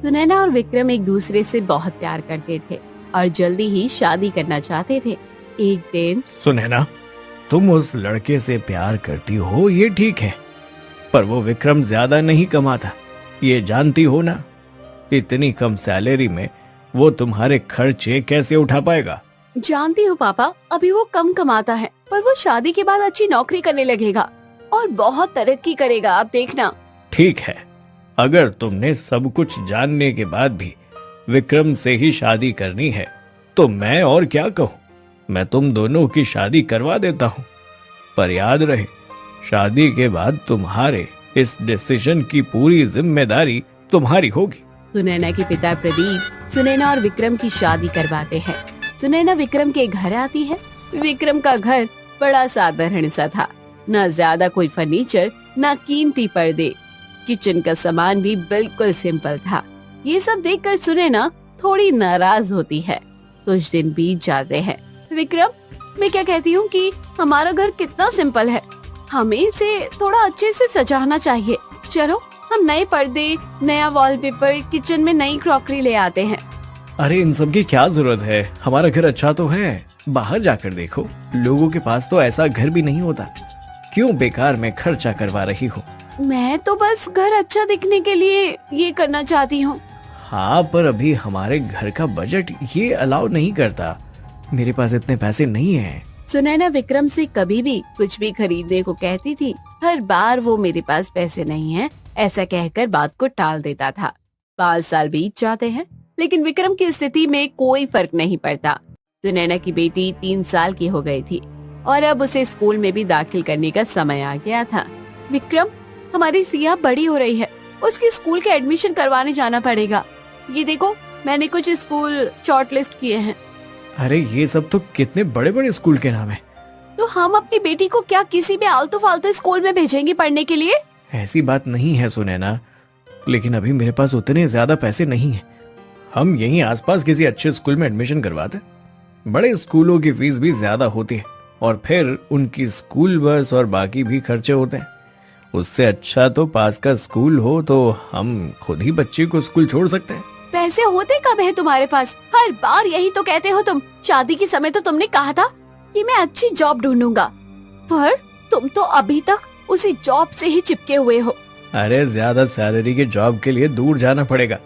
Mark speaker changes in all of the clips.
Speaker 1: सुनैना और विक्रम एक दूसरे से बहुत प्यार करते थे और जल्दी ही शादी करना चाहते थे। एक दिन
Speaker 2: सुनैना, तुम उस लड़के से प्यार करती हो ये ठीक है, पर वो विक्रम ज्यादा नहीं कमाता, ये जानती हो ना। इतनी कम सैलरी में वो तुम्हारे खर्चे कैसे उठा पाएगा?
Speaker 1: जानती हूँ पापा, अभी वो कम कमाता है, पर वो शादी के बाद अच्छी नौकरी करने लगेगा और बहुत तरक्की करेगा, आप देखना।
Speaker 2: ठीक है, अगर तुमने सब कुछ जानने के बाद भी विक्रम से ही शादी करनी है तो मैं और क्या कहूँ। मैं तुम दोनों की शादी करवा देता हूँ, पर याद रहे शादी के बाद तुम्हारे इस डिसीजन की पूरी जिम्मेदारी तुम्हारी होगी।
Speaker 1: सुनैना के पिता प्रदीप सुनैना और विक्रम की शादी करवाते हैं। सुनैना विक्रम के घर आती है। विक्रम का घर बड़ा साधारण सा था, न ज्यादा कोई फर्नीचर, न कीमती पर्दे। किचन का सामान भी बिल्कुल सिंपल था। ये सब देखकर सुनैना थोड़ी नाराज होती है। कुछ दिन बीत जाते हैं। विक्रम, मैं क्या कहती हूँ कि हमारा घर कितना सिंपल है, हमें इसे थोड़ा अच्छे से सजाना चाहिए। चलो हम नए पर्दे, नया वॉलपेपर, किचन में नई क्रॉकरी ले आते हैं।
Speaker 2: अरे इन सब की क्या जरूरत है, हमारा घर अच्छा तो है। बाहर जाकर देखो, लोगों के पास तो ऐसा घर भी नहीं होता। क्यों बेकार में खर्चा करवा रही हो?
Speaker 1: मैं तो बस घर अच्छा दिखने के लिए ये करना चाहती हूँ।
Speaker 2: हाँ, पर अभी हमारे घर का बजट ये अलाउ नहीं करता। मेरे पास इतने पैसे नहीं हैं।
Speaker 1: सुनैना विक्रम से कभी भी कुछ भी खरीदने को कहती थी, हर बार वो मेरे पास पैसे नहीं हैं, ऐसा कहकर बात को टाल देता था। 5 साल बीत जाते हैं, लेकिन विक्रम की स्थिति में कोई फर्क नहीं पड़ता। सुनैना की बेटी 3 साल की हो गई थी और अब उसे स्कूल में भी दाखिल करने का समय आ गया था। विक्रम, हमारी सिया बड़ी हो रही है, उसके स्कूल के एडमिशन करवाने जाना पड़ेगा। ये देखो, मैंने कुछ स्कूल शॉर्टलिस्ट किए हैं।
Speaker 2: अरे ये सब तो कितने बड़े बड़े स्कूल के नाम है।
Speaker 1: तो हम अपनी बेटी को क्या किसी भी आलतू फालतू स्कूल में भेजेंगे पढ़ने के लिए?
Speaker 2: ऐसी बात नहीं है सुनैना, लेकिन अभी मेरे पास उतने ज्यादा पैसे नहीं हैं। हम यहीं आसपास किसी अच्छे स्कूल में एडमिशन करवाते। बड़े स्कूलों की फीस भी ज्यादा होती है और फिर उनकी स्कूल बस और बाकी भी खर्चे होते हैं। उससे अच्छा तो पास का स्कूल हो तो हम खुद ही बच्चे को स्कूल छोड़ सकते हैं।
Speaker 1: पैसे होते कब है तुम्हारे पास? हर बार यही तो कहते हो तुम। शादी के समय तो तुमने कहा था कि मैं अच्छी जॉब ढूंढूंगा, पर तुम तो अभी तक उसी जॉब से ही चिपके हुए हो।
Speaker 2: अरे ज्यादा सैलरी के जॉब के लिए दूर जाना पड़ेगा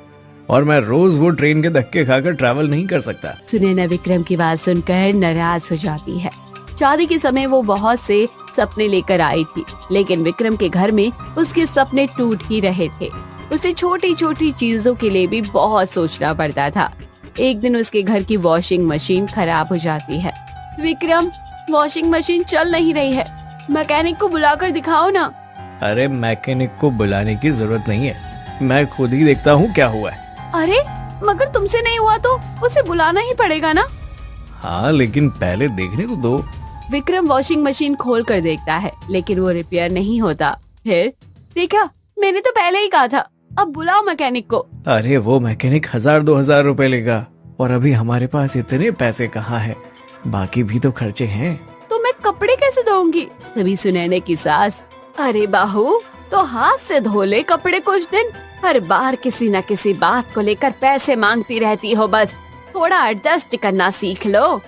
Speaker 2: और मैं रोज वो ट्रेन के धक्के खाकर ट्रैवल नहीं कर सकता।
Speaker 1: सुनैना विक्रम की बात सुनकर नाराज हो जाती है। शादी के समय वो बहुत से सपने लेकर आई थी, लेकिन विक्रम के घर में उसके सपने टूट ही रहे थे। उसे छोटी छोटी चीजों के लिए भी बहुत सोचना पड़ता था। एक दिन उसके घर की वॉशिंग मशीन खराब हो जाती है। विक्रम, वॉशिंग मशीन चल नहीं रही है, मैकेनिक को बुलाकर दिखाओ ना।
Speaker 2: अरे मैकेनिक को बुलाने की जरूरत नहीं है, मैं खुद ही देखता हूँ क्या हुआ है।
Speaker 1: अरे मगर तुमसे नहीं हुआ तो उसे बुलाना ही पड़ेगा ना।
Speaker 2: हाँ, लेकिन पहले देखने तो दो।
Speaker 1: विक्रम वॉशिंग मशीन खोल कर देखता है, लेकिन वो रिपेयर नहीं होता। फिर देखा, मैंने तो पहले ही कहा था, अब बुलाओ मैकेनिक को।
Speaker 2: अरे वो मैकेनिक 1000-2000 रुपए लेगा और अभी हमारे पास इतने पैसे कहाँ हैं? बाकी भी तो खर्चे हैं।
Speaker 1: तो मैं कपड़े कैसे धोऊंगी? तभी सुनैना की सास, अरे बाहू तो हाथ से धो ले कपड़े कुछ दिन। हर बार किसी न किसी बात को लेकर पैसे मांगती रहती हो, बस थोड़ा एडजस्ट करना सीख लो।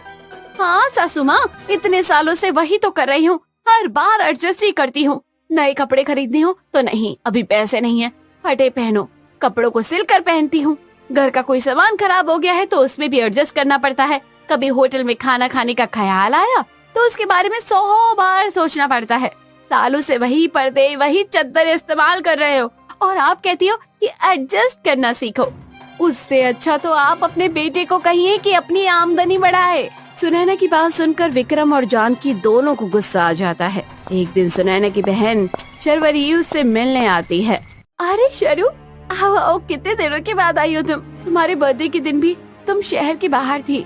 Speaker 1: हाँ सासू माँ, इतने सालों से वही तो कर रही हूँ, हर बार एडजस्ट ही करती हूँ। नए कपड़े खरीदने हो तो नहीं, अभी पैसे नहीं है, फटे पहनो। कपड़ों को सिल कर पहनती हूँ। घर का कोई सामान खराब हो गया है तो उसमें भी एडजस्ट करना पड़ता है। कभी होटल में खाना खाने का ख्याल आया तो उसके बारे में 100 बार सोचना पड़ता है। सालों से वही पर्दे, वही चद्दर इस्तेमाल कर रहे हो और आप कहती हो कि एडजस्ट करना सीखो। उससे अच्छा तो आप अपने बेटे को कहिए कि अपनी आमदनी बढ़ाए। सुनैना की बात सुनकर विक्रम और जानकी दोनों को गुस्सा आ जाता है। एक दिन सुनैना की बहन शर्वरी उससे मिलने आती है। अरे शरू, आओ आओ, कितने दिनों के बाद आई हो तुम। तुम्हारे बर्थडे के दिन भी तुम शहर के बाहर थी।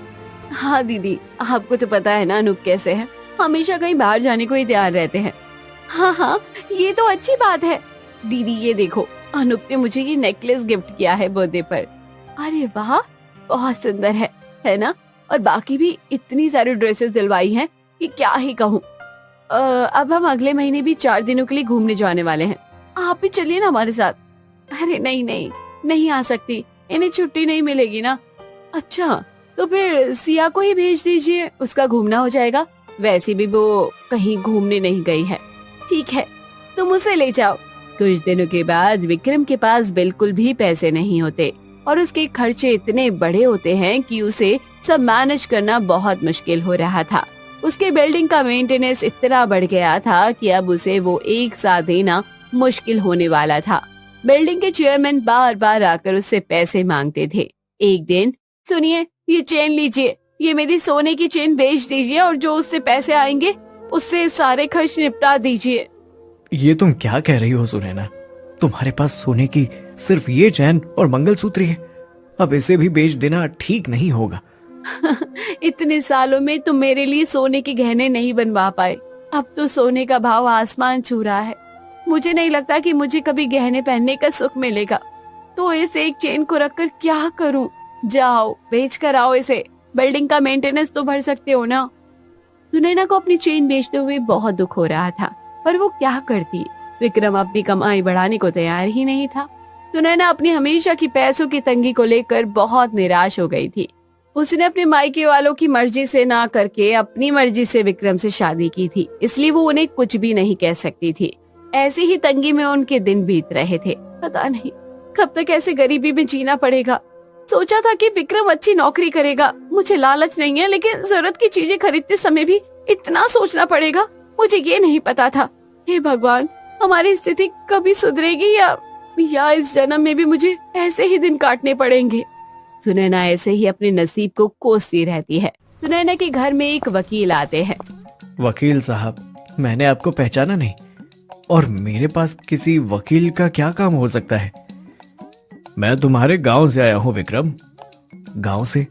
Speaker 1: हाँ दीदी, आपको तो पता है ना अनूप कैसे है, हमेशा कहीं बाहर जाने को ही तैयार रहते हैं। हाँ हाँ, ये तो अच्छी बात है। दीदी ये देखो, अनूप ने मुझे ये नेकलेस गिफ्ट किया है बर्थडे पर। अरे वाह, बहुत सुंदर है ना? और बाकी भी इतनी सारी ड्रेसेस दिलवाई हैं कि क्या ही कहूँ। अब हम अगले महीने भी 4 दिनों के लिए घूमने जाने वाले हैं, आप भी चलिए ना हमारे साथ। अरे नहीं नहीं, नहीं आ सकती, इन्हें छुट्टी नहीं मिलेगी ना। अच्छा, तो फिर सिया को ही भेज दीजिए, उसका घूमना हो जाएगा। वैसे भी वो कहीं घूमने नहीं गई है। ठीक है, तुम उसे ले जाओ। कुछ दिनों के बाद विक्रम के पास बिल्कुल भी पैसे नहीं होते और उसके खर्चे इतने बड़े होते हैं कि उसे सब मैनेज करना बहुत मुश्किल हो रहा था। उसके बिल्डिंग का मेंटेनेंस इतना बढ़ गया था कि अब उसे वो एक साथ देना मुश्किल होने वाला था। बिल्डिंग के चेयरमैन बार बार आकर उससे पैसे मांगते थे। एक दिन, सुनिए, ये चेन लीजिए, ये मेरी सोने की चेन बेच दीजिए और जो उससे पैसे आएंगे उससे सारे खर्च निपटा दीजिए।
Speaker 2: ये तुम क्या कह रही हो सुनैना? तुम्हारे पास सोने की सिर्फ ये चैन और मंगलसूत्र ही है, अब इसे भी बेच देना ठीक नहीं होगा।
Speaker 1: इतने सालों में तुम मेरे लिए सोने के गहने नहीं बनवा पाए, अब तो सोने का भाव आसमान छू रहा है। मुझे नहीं लगता कि मुझे कभी गहने पहनने का सुख मिलेगा, तो इस एक चेन को रखकर क्या करूं? जाओ बेच कर आओ इसे, बिल्डिंग का मेंटेनेंस तो भर सकते हो ना। सुनैना को अपनी चेन बेचते हुए बहुत दुख हो रहा था, पर वो क्या करती? विक्रम अपनी कमाई बढ़ाने को तैयार ही नहीं था। सुनैना अपनी हमेशा की पैसों की तंगी को लेकर बहुत निराश हो गई थी। उसने अपने मायके वालों की मर्जी से ना करके अपनी मर्जी से विक्रम से शादी की थी, इसलिए वो उन्हें कुछ भी नहीं कह सकती थी। ऐसी ही तंगी में उनके दिन बीत रहे थे। पता नहीं कब तक ऐसे गरीबी में जीना पड़ेगा। सोचा था कि विक्रम अच्छी नौकरी करेगा। मुझे लालच नहीं है, लेकिन जरूरत की चीजें खरीदते समय भी इतना सोचना पड़ेगा, मुझे ये नहीं पता था। हे भगवान, हमारी स्थिति कभी सुधरेगी या इस जन्म में भी मुझे ऐसे ही दिन काटने पड़ेंगे। सुनैना ऐसे ही अपने नसीब को कोसती रहती है। सुनैना के घर में एक वकील आते हैं।
Speaker 2: वकील साहब, मैंने आपको पहचाना नहीं, और मेरे पास किसी वकील का क्या काम हो सकता है? मैं तुम्हारे गांव से आया हूं विक्रम। गांव से?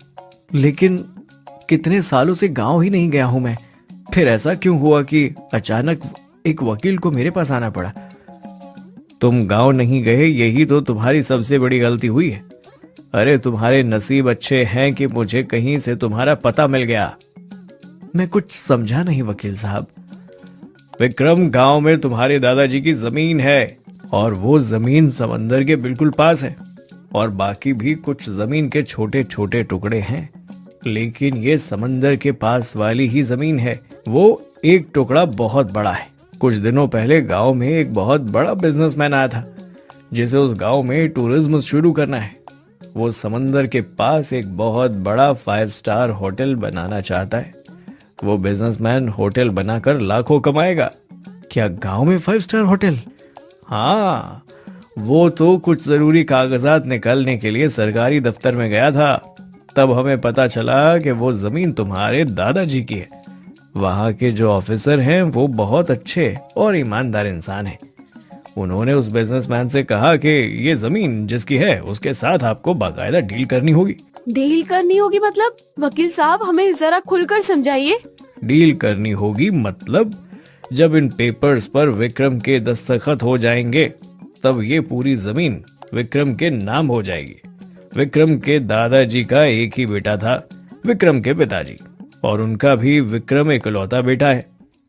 Speaker 2: लेकिन कितने सालों से गांव ही नहीं गया हूं मैं, फिर ऐसा क्यों हुआ कि अचानक एक वकील को मेरे पास आना पड़ा? तुम गांव नहीं गए, यही तो तुम्हारी सबसे बड़ी गलती हुई है। अरे तुम्हारे नसीब अच्छे हैं कि मुझे कहीं से तुम्हारा पता मिल गया। मैं कुछ समझा नहीं वकील साहब। विक्रम, गांव में तुम्हारे दादाजी की जमीन है और वो जमीन समंदर के बिल्कुल पास है, और बाकी भी कुछ जमीन के छोटे छोटे टुकड़े हैं, लेकिन ये समंदर के पास वाली ही जमीन है। वो एक टुकड़ा बहुत बड़ा है। कुछ दिनों पहले गांव में एक बहुत बड़ा बिजनेसमैन आया था, जिसे उस गांव में टूरिज्म शुरू करना है। वो समंदर के पास एक बहुत बड़ा 5 स्टार होटल बनाना चाहता है। वो बिजनेसमैन होटल बनाकर लाखों कमाएगा। क्या गांव में 5 स्टार होटल? हाँ, वो तो कुछ जरूरी कागजात निकालने के लिए सरकारी दफ्तर में गया था, तब हमें पता चला कि वो जमीन तुम्हारे दादाजी की है। वहां के जो ऑफिसर हैं वो बहुत अच्छे और ईमानदार इंसान हैं। उन्होंने उस बिजनेसमैन से कहा कि ये जमीन जिसकी है उसके साथ आपको बाकायदा डील करनी होगी।
Speaker 1: डील करनी होगी मतलब? वकील साहब, हमें जरा खुलकर समझाइए।
Speaker 2: डील करनी होगी मतलब जब इन पेपर्स पर विक्रम के दस्तखत हो जाएंगे, तब ये पूरी जमीन विक्रम के नाम हो जाएगी। विक्रम के दादाजी का एक ही बेटा था, विक्रम के पिताजी, और उनका भी विक्रम इकलौता बेटा है,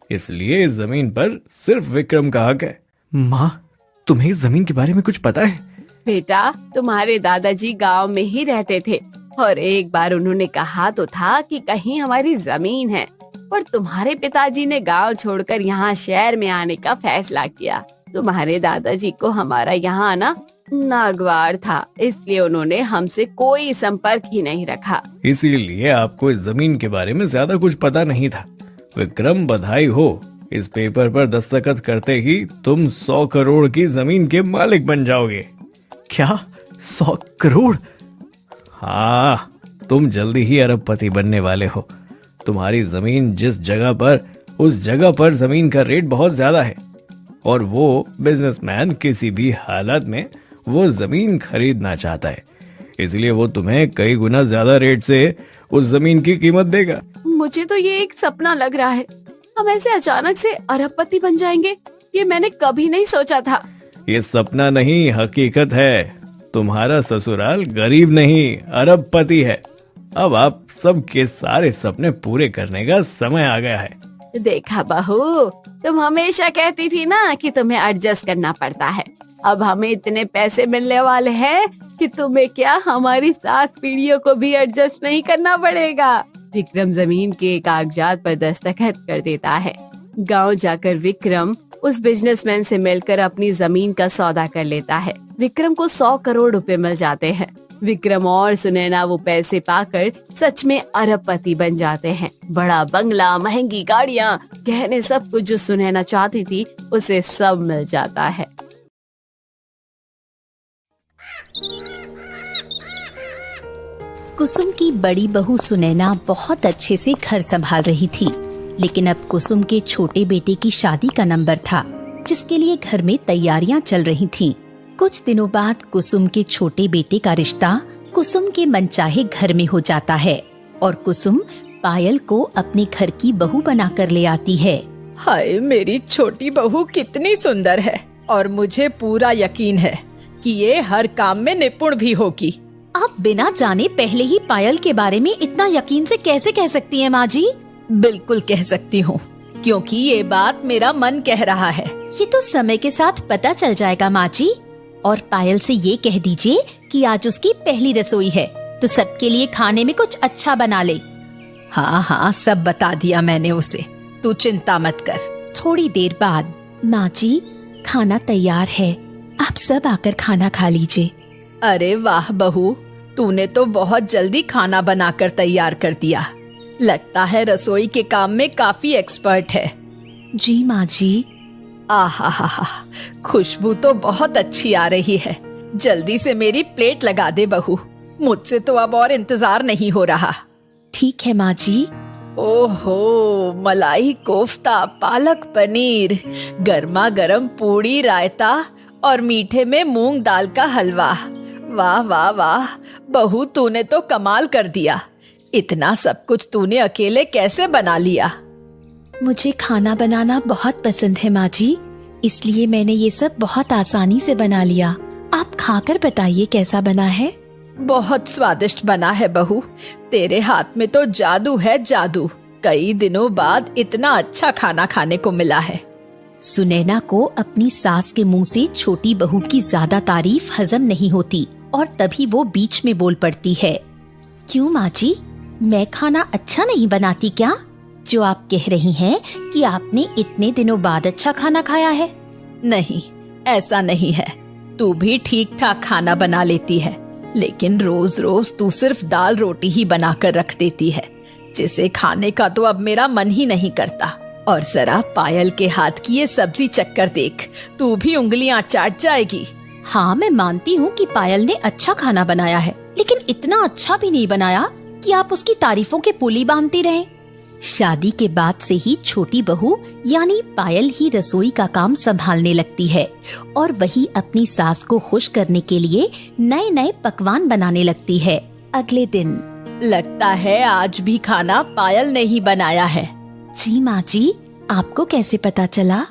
Speaker 2: इसलिए इस जमीन पर सिर्फ विक्रम का हक है। माँ, तुम्हें इस जमीन के बारे में कुछ पता है?
Speaker 1: बेटा, तुम्हारे दादाजी गांव में ही रहते थे और एक बार उन्होंने कहा तो था कि कहीं हमारी जमीन है, पर तुम्हारे पिताजी ने गांव छोड़कर यहाँ शहर में आने का फैसला किया। तुम्हारे दादाजी को हमारा यहाँ आना नागवार था, इसलिए उन्होंने हमसे कोई संपर्क ही नहीं रखा।
Speaker 2: इसीलिए आपको इस जमीन के बारे में ज्यादा कुछ पता नहीं था। विक्रम, बधाई हो, इस पेपर पर दस्तखत करते ही तुम 100 करोड़ की जमीन के मालिक बन जाओगे। क्या 100 करोड़? हाँ, तुम जल्दी ही अरबपति बनने वाले हो। तुम्हारी जमीन जिस जगह पर, उस जगह पर जमीन का रेट बहुत ज्यादा है, और वो बिजनेसमैन किसी भी हालत में वो जमीन खरीदना चाहता है, इसलिए वो तुम्हें कई गुना ज्यादा रेट से उस जमीन की कीमत देगा।
Speaker 1: मुझे तो ये एक सपना लग रहा है, हम ऐसे अचानक से अरबपति बन जाएंगे, ये मैंने कभी नहीं सोचा था।
Speaker 2: ये सपना नहीं, हकीकत है। तुम्हारा ससुराल गरीब नहीं, अरबपति है। अब आप सबके सारे सपने पूरे करने का समय आ गया है।
Speaker 1: देखा बहू, तुम हमेशा कहती थी ना कि तुम्हें एडजस्ट करना पड़ता है। अब हमें इतने पैसे मिलने वाले हैं कि तुम्हें क्या, हमारी 7 पीढ़ियों को भी एडजस्ट नहीं करना पड़ेगा। विक्रम जमीन के कागजात पर दस्तखत कर देता है। गांव जाकर विक्रम उस बिजनेसमैन से मिलकर अपनी जमीन का सौदा कर लेता है। विक्रम को 100 करोड़ रुपए मिल जाते हैं। विक्रम और सुनैना वो पैसे पाकर सच में अरबपति बन जाते हैं। बड़ा बंगला, महंगी गाड़ियाँ, गहने, सब कुछ जो सुनैना चाहती थी उसे सब मिल जाता है।
Speaker 3: कुसुम की बड़ी बहू सुनैना बहुत अच्छे से घर संभाल रही थी, लेकिन अब कुसुम के छोटे बेटे की शादी का नंबर था, जिसके लिए घर में तैयारियां चल रही थीं। कुछ दिनों बाद कुसुम के छोटे बेटे का रिश्ता कुसुम के मनचाहे घर में हो जाता है और कुसुम पायल को अपने घर की बहू बनाकर ले आती है।
Speaker 4: हाय, मेरी छोटी बहू कितनी सुंदर है और मुझे पूरा यकीन है कि ये हर काम में निपुण भी होगी।
Speaker 3: आप बिना जाने पहले ही पायल के बारे में इतना यकीन से कैसे कह सकती हैं माँ जी?
Speaker 4: बिल्कुल कह सकती हूँ, क्योंकि ये बात मेरा मन कह रहा है।
Speaker 3: ये तो समय के साथ पता चल जाएगा माँ जी। और पायल से ये कह दीजिए कि आज उसकी पहली रसोई है, तो सबके लिए खाने में कुछ अच्छा बना ले।
Speaker 4: हाँ हाँ, सब बता दिया मैंने उसे, तू चिंता मत कर।
Speaker 3: थोड़ी देर बाद, माँ जी खाना तैयार है, आप सब आकर खाना खा लीजिए।
Speaker 4: अरे वाह बहू, तूने तो बहुत जल्दी खाना बनाकर तैयार कर दिया। लगता है रसोई के काम में काफी एक्सपर्ट है।
Speaker 3: जी माँ जी।
Speaker 4: आहा, खुशबू तो बहुत अच्छी आ रही है। जल्दी से मेरी प्लेट लगा दे बहू, मुझसे तो अब और इंतजार नहीं हो रहा।
Speaker 3: ठीक है माँ जी।
Speaker 4: ओहो, मलाई कोफ्ता, पालक पनीर, गर्मा गर्म पूड़ी, रायता और मीठे में मूंग दाल का हलवा। वाह वाह वाह बहू, तूने तो कमाल कर दिया। इतना सब कुछ तूने अकेले कैसे बना लिया?
Speaker 3: मुझे खाना बनाना बहुत पसंद है माँ जी, इसलिए मैंने ये सब बहुत आसानी से बना लिया। आप खाकर बताइए कैसा बना है।
Speaker 4: बहुत स्वादिष्ट बना है बहू, तेरे हाथ में तो जादू है, जादू। कई दिनों बाद इतना अच्छा खाना खाने को मिला है।
Speaker 3: सुनैना को अपनी सास के मुंह से छोटी बहू की ज्यादा तारीफ हजम नहीं होती और तभी वो बीच में बोल पड़ती है। क्यों माँ जी, मैं खाना अच्छा नहीं बनाती क्या? जो आप कह रही हैं कि आपने इतने दिनों बाद अच्छा खाना खाया है?
Speaker 4: नहीं, ऐसा नहीं है। तू भी ठीक ठाक खाना बना लेती है, लेकिन रोज रोज तू सिर्फ दाल रोटी ही बनाकर रख देती है, जिसे खाने का तो अब मेरा मन ही नहीं करता। और जरा पायल के हाथ की ये सब्जी चक्कर देख, तू भी उंगलियां चाट जाएगी।
Speaker 3: हाँ, मैं मानती हूँ कि पायल ने अच्छा खाना बनाया है, लेकिन इतना अच्छा भी नहीं बनाया कि आप उसकी तारीफों के पुल ही बांधती रहें। शादी के बाद से ही छोटी बहू यानी पायल ही रसोई का काम संभालने लगती है और वही अपनी सास को खुश करने के लिए नए नए पकवान बनाने लगती है। अगले दिन,
Speaker 4: लगता है आज भी खाना पायल ने ही बनाया है।
Speaker 3: जी माँ जी, आपको कैसे पता चला?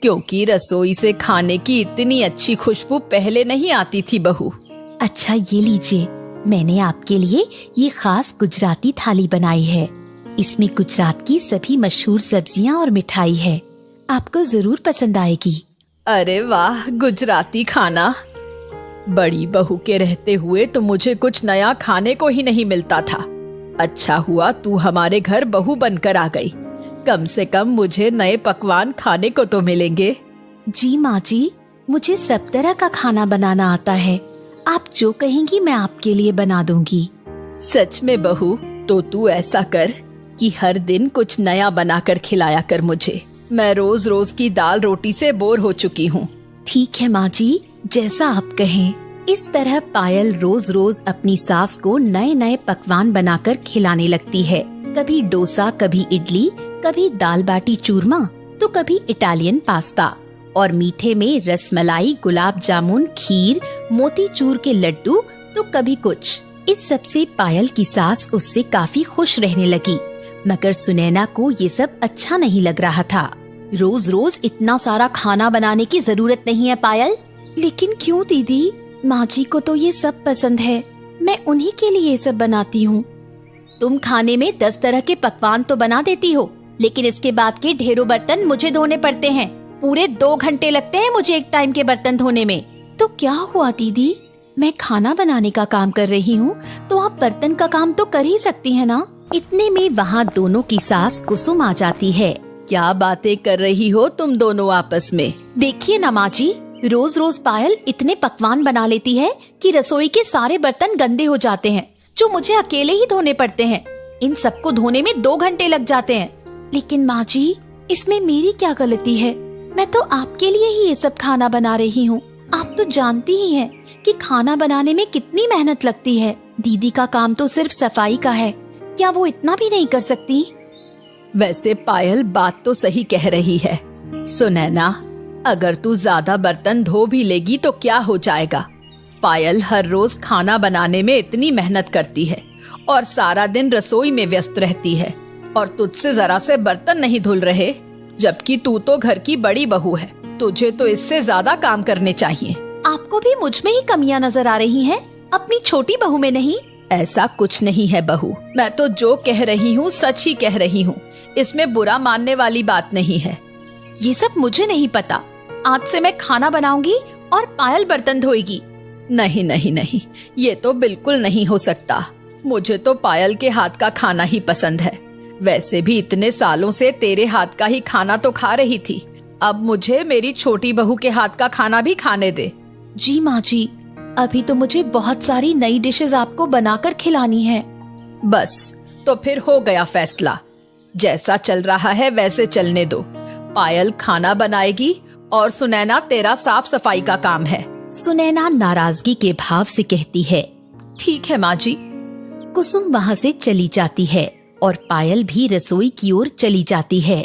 Speaker 4: क्योंकि रसोई से खाने की इतनी अच्छी खुशबू पहले नहीं आती थी बहू।
Speaker 3: अच्छा, ये लीजिए, मैंने आपके लिए ये खास गुजराती थाली बनाई है। इसमें गुजरात की सभी मशहूर सब्जियां और मिठाई है, आपको जरूर पसंद आएगी।
Speaker 4: अरे वाह, गुजराती खाना। बड़ी बहू के रहते हुए तो मुझे कुछ नया खाने को ही नहीं मिलता था। अच्छा हुआ तू हमारे घर बहू बनकर आ गई, कम से कम मुझे नए पकवान खाने को तो मिलेंगे।
Speaker 3: जी माँ जी, मुझे सब तरह का खाना बनाना आता है, आप जो कहेंगी मैं आपके लिए बना दूंगी।
Speaker 4: सच में बहू, तो तू ऐसा कर कि हर दिन कुछ नया बनाकर खिलाया कर मुझे। मैं रोज रोज की दाल रोटी से बोर हो चुकी हूँ।
Speaker 3: ठीक है माँ जी, जैसा आप कहें। इस तरह पायल रोज रोज अपनी सास को नए नए पकवान बनाकर खिलाने लगती है। कभी डोसा, कभी इडली, कभी दाल बाटी चूरमा, तो कभी इटालियन पास्ता, और मीठे में रसमलाई, गुलाब जामुन, खीर, मोतीचूर के लड्डू, तो कभी कुछ। इस सब से पायल की सास उससे काफी खुश रहने लगी, मगर सुनैना को ये सब अच्छा नहीं लग रहा था। रोज रोज इतना सारा खाना बनाने की जरूरत नहीं है पायल। लेकिन क्यों दीदी, माँ जी को तो ये सब पसंद है, मैं उन्हीं के लिए ये सब बनाती हूँ। तुम खाने में 10 तरह के पकवान तो बना देती हो, लेकिन इसके बाद के ढेरों बर्तन मुझे धोने पड़ते हैं। पूरे 2 घंटे लगते हैं मुझे एक टाइम के बर्तन धोने में। तो क्या हुआ दीदी, मैं खाना बनाने का काम कर रही हूँ तो आप बर्तन का काम तो कर ही सकती हैं ना। इतने में वहाँ दोनों की सास कुसुम आ जाती है।
Speaker 4: क्या बातें कर रही हो तुम दोनों आपस में?
Speaker 3: देखिए ना माँ जी, रोज रोज पायल इतने पकवान बना लेती है कि रसोई के सारे बर्तन गंदे हो जाते हैं, जो मुझे अकेले ही धोने पड़ते हैं। इन सबको धोने में 2 घंटे लग जाते हैं। लेकिन माँ जी, इसमें मेरी क्या गलती है? मैं तो आपके लिए ही ये सब खाना बना रही हूँ। आप तो जानती ही हैं कि खाना बनाने में कितनी मेहनत लगती है। दीदी का काम तो सिर्फ सफाई का है, क्या वो इतना भी नहीं कर सकती?
Speaker 4: वैसे पायल बात तो सही कह रही है। सुनैना, अगर तू ज्यादा बर्तन धो भी लेगी तो क्या हो जाएगा? पायल हर रोज खाना बनाने में इतनी मेहनत करती है और सारा दिन रसोई में व्यस्त रहती है, और तुझसे जरा से बर्तन नहीं धुल रहे, जबकि तू तो घर की बड़ी बहू है। तुझे तो इससे ज्यादा काम करने चाहिए।
Speaker 3: आपको भी मुझ में ही कमियां नजर आ रही हैं, अपनी छोटी बहू में नहीं।
Speaker 4: ऐसा कुछ नहीं है बहू, मैं तो जो कह रही हूँ सच ही कह रही हूँ। इसमें बुरा मानने वाली बात नहीं है।
Speaker 3: ये सब मुझे नहीं पता। आज से मैं खाना बनाऊंगी और पायल बर्तन धोएगी।
Speaker 4: नहीं नहीं नहीं, ये तो बिल्कुल नहीं हो सकता। मुझे तो पायल के हाथ का खाना ही पसंद है। वैसे भी इतने सालों से तेरे हाथ का ही खाना तो खा रही थी, अब मुझे मेरी छोटी बहू के हाथ का खाना भी खाने दे।
Speaker 3: जी माँ जी, अभी तो मुझे बहुत सारी नई डिशेस आपको बनाकर खिलानी है।
Speaker 4: बस, तो फिर हो गया फैसला। जैसा चल रहा है वैसे चलने दो। पायल खाना बनाएगी और सुनैना तेरा साफ सफाई का काम है।
Speaker 3: सुनैना नाराजगी के भाव से कहती है,
Speaker 4: ठीक है माँ जी।
Speaker 3: कुसुम वहाँ से चली जाती है और पायल भी रसोई की ओर चली जाती है।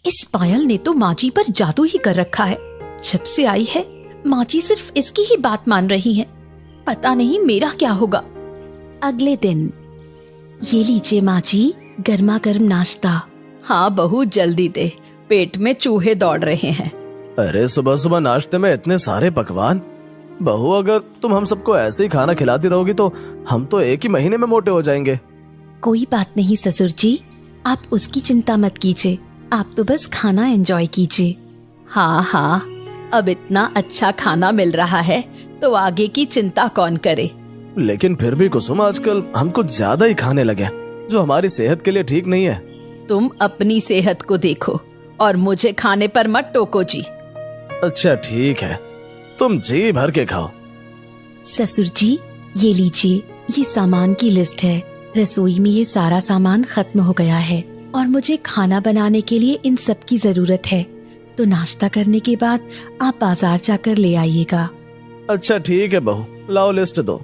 Speaker 3: इस पायल ने तो माँ जी पर जादू ही कर रखा है। जब से आई है माँ जी सिर्फ इसकी ही बात मान रही हैं। पता नहीं मेरा क्या होगा। अगले दिन, ये लीजिए माँ जी, गर्मा गर्म नाश्ता।
Speaker 4: हाँ बहू, जल्दी दे, पेट में चूहे दौड़ रहे हैं।
Speaker 5: अरे सुबह सुबह नाश्ते में इतने सारे पकवान। बहू, अगर तुम हम सबको ऐसे ही खाना खिलाती रहोगी तो हम तो 1 ही महीने में मोटे हो जाएंगे।
Speaker 3: कोई बात नहीं ससुर जी, आप उसकी चिंता मत कीजिए, आप तो बस खाना एंजॉय कीजिए।
Speaker 4: हाँ हाँ, अब इतना अच्छा खाना मिल रहा है तो आगे की चिंता कौन करे।
Speaker 5: लेकिन फिर भी कुसुम, आजकल हम कुछ ज्यादा ही खाने लगे, जो हमारी सेहत के लिए ठीक नहीं है।
Speaker 4: तुम अपनी सेहत को देखो और मुझे खाने पर मत टोको जी।
Speaker 5: अच्छा ठीक है, तुम जी भर के खाओ।
Speaker 3: ससुर जी, ये लीजिए, ये सामान की लिस्ट है। रसोई में ये सारा सामान खत्म हो गया है और मुझे खाना बनाने के लिए इन सब की जरूरत है। तो नाश्ता करने के बाद आप बाजार जाकर ले आइएगा।
Speaker 5: अच्छा ठीक है बहू, लाओ लिस्ट दो।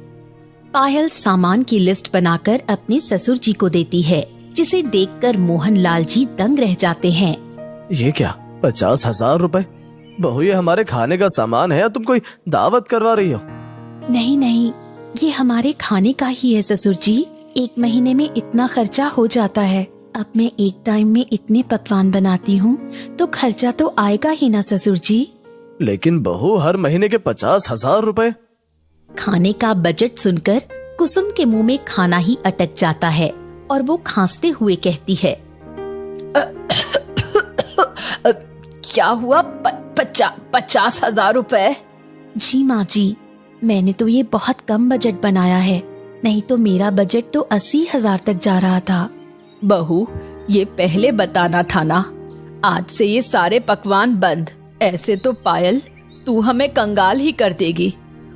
Speaker 3: पायल सामान की लिस्ट बनाकर अपने ससुर जी को देती है, जिसे देखकर मोहन लाल जी दंग रह जाते हैं।
Speaker 5: ये क्या, 50,000 रुपए? बहू, ये हमारे खाने का सामान है या तुम कोई दावत करवा रही हो?
Speaker 3: नहीं नहीं, ये हमारे खाने का ही है ससुर जी। 1 महीने में इतना खर्चा हो जाता है। अब मैं एक टाइम में इतने पकवान बनाती हूँ तो खर्चा तो आएगा ही ना ससुर जी।
Speaker 5: लेकिन बहू, हर महीने के 50,000 रुपए?
Speaker 3: खाने का बजट सुनकर कुसुम के मुंह में खाना ही अटक जाता है और वो खांसते हुए कहती है,
Speaker 4: क्या हुआ? 50,000 रुपए?
Speaker 3: जी माँ जी, मैंने तो ये बहुत कम बजट बनाया है, नहीं तो मेरा बजट तो 80,000 तक जा रहा था।
Speaker 4: बहू, ये पहले बताना था ना। आज से ये सारे पकवान बंद। ऐसे तो पायल, तू हमें कंगाल ही कर देगी।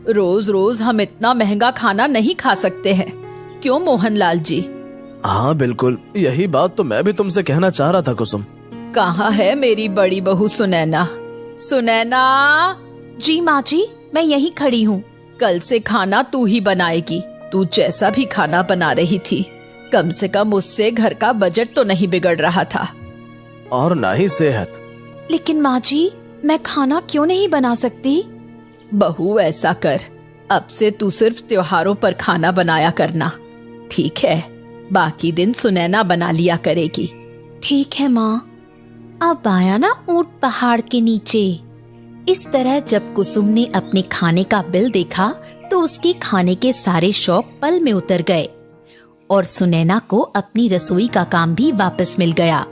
Speaker 4: रोज रोज हम इतना महंगा खाना नहीं खा सकते हैं, क्यों मोहनलाल जी?
Speaker 5: हाँ बिल्कुल, यही बात तो मैं भी तुमसे कहना चाह रहा था कुसुम।
Speaker 4: कहाँ है मेरी बड़ी बहू सुनैना? सुनैना!
Speaker 3: जी माँ जी, मैं यहीं खड़ी हूँ।
Speaker 4: कल से खाना तू ही बनाएगी। तू जैसा भी खाना बना रही थी, कम से कम उससे घर का बजट तो नहीं बिगड़ रहा था,
Speaker 5: और ना ही सेहत।
Speaker 3: लेकिन माँ जी, मैं खाना क्यों नहीं बना सकती?
Speaker 4: बहू, ऐसा कर, अब से तू सिर्फ त्योहारों पर खाना बनाया करना, ठीक है? बाकी दिन सुनैना बना लिया करेगी।
Speaker 3: ठीक है माँ। अब आया ना ऊंट पहाड़ के नीचे। इस तरह जब कुसुम ने अपने खाने का बिल देखा तो उसके खाने के सारे शौक पल में उतर गए और सुनैना को अपनी रसोई का काम भी वापस मिल गया।